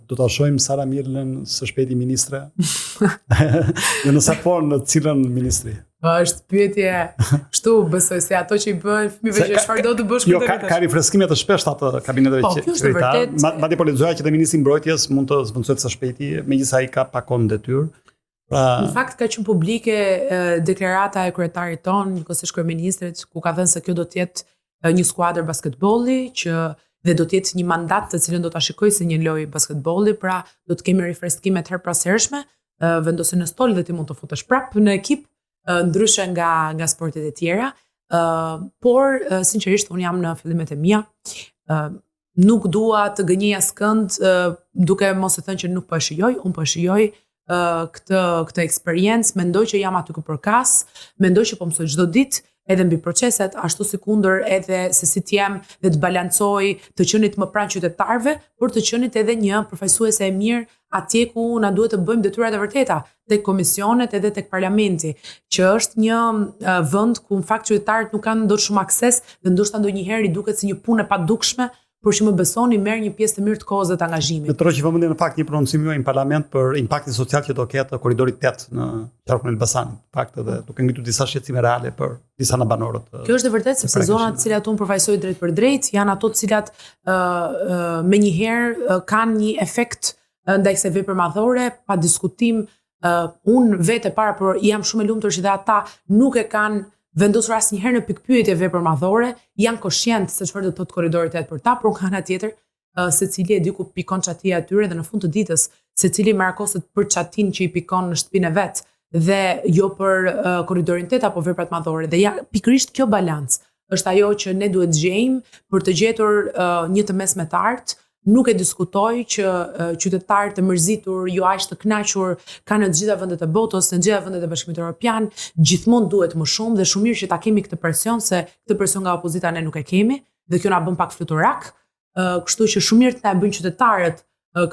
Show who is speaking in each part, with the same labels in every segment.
Speaker 1: Do ta shohim Sara Mirlën së shpejti ministre. Dhe nëse po në cilën ministri?
Speaker 2: Është pyetje kështu, besoj se ato që i bën fëmijëve që çfarë do të bësh
Speaker 1: këtë vit. Ka rifreskime të shpeshta të kabineteve qeveritare. Madje po lexoja që te ministri i mbrojtjes mund të zvendësohet së shpejti, megjithëse ai ka pak kohë detyrë.
Speaker 2: Në fakt ka qenë publike deklarata e kryetarit ton, njëkohësisht kryeministrit, ku ka thënë se kjo do të jetë një skuadër basketbolli dhe do të jetë një mandat të cilën do ta shikoj si një lojë basketbolli, pra do të kemi rifreskime të herpashershme, vendosë në stol dhe ti mund të futesh prapë në ekip, ndryshe nga sportet e tjera, por sinqerisht unë jam në fillimet e mia, nuk dua të gënjej askënd duke mos e thënë që nuk po e shijoj, unë po e shijoj këtë eksperiencë, mendoj që jam aty ku përkas, mendoj që po mësoj çdo ditë edhe mbi proceset, ashtu si kundër edhe se si t'jem dhe të balancoj të qenit më pranë qytetarëve, por të qenit edhe një përfaqësuese e mirë atje ku na duhet të bëjmë detyrat e vërteta, tek komisionet edhe tek parlamenti, që është një vend ku në fakt qytetarët nuk kanë dot shumë akses dhe ndoshta ndonjëherë i duket si një punë e padukshme, por që më besoni merr një pjesë të mirë të kohës dhe të angazhimit.
Speaker 1: Me troqi vëmendje në fakt një prononcim juaj në parlament për impaktin social që do ketë korridori 8 në qarkun e Elbasanit. Në fakt edhe duke ngritur disa shqetësime reale për disa nga banorët.
Speaker 2: Kjo është e vërtetë sepse zonat të cilat unë përfaqësoj drejt për drejt janë ato të cilat menjëherë kanë një efekt ndaj kësaj vepre madhore, pa diskutim. Unë vetë para, por jam shumë e lumtur që dhe ata nuk e kanë vendosur asnjëherë në pikpyetje vepër madhore, janë koshient se çfarë do të thotë korridori 8 për ta, por nga ana tjetër, secili e di ku pikon çatia atyre dhe në fund të ditës, secili markoset për çatin që i pikon në shtëpinë e vet dhe jo për korridorin 8 apo veprat madhore. Dhe ja pikërisht kjo balancë është ajo që ne duhet gjejmë për të gjetur një të mesmetartë. Nuk e diskutoj që qytetarët e mërzitur, jo aq të kënaqur kanë në të gjitha vendet e botës, në të gjitha vendet e Bashkimit Evropian, gjithmonë duhet më shumë dhe shumë mirë që ta kemi këtë presion, se këtë presion nga opozita ne nuk e kemi dhe kjo na bën pak fluturak. Kështu që shumë mirë të na e bëjnë qytetarët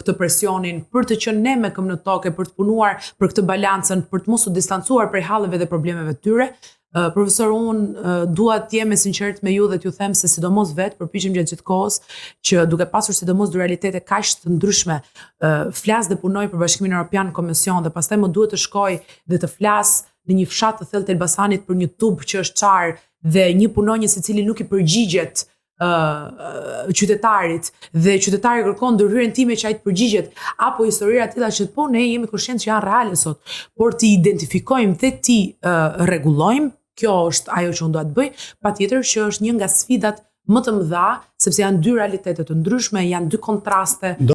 Speaker 2: këtë presionin për të qenë ne me këmbë në tokë, për të punuar për këtë balancën, për të mos u distancuar prej halleve dhe problemeve të tyre. Profesor, unë dua të jem e sinqert me ju dhe t'ju them se sidomos vetë përpiqem gjatë gjithë kohës që duke pasur sidomos dualitete kaq të ndryshme, flas dhe punoj për Bashkimin Evropian në komision dhe pastaj më duhet të shkoj dhe të flas në një fshat të thellë të Elbasanit për një tub që është çar dhe një punonjës i cili nuk i përgjigjet qytetarit dhe qytetari kërkon ndërhyrjen time që ai të përgjigjet apo historira të tilla që po ne jemi koshient që janë reale sot, por të identifikojmë dhe ti rregullojmë. Kjo është ajo që unë dua të bëj, patjetër që është një nga sfidat më të mëdha, sepse janë dy realitete të ndryshme, janë dy kontraste.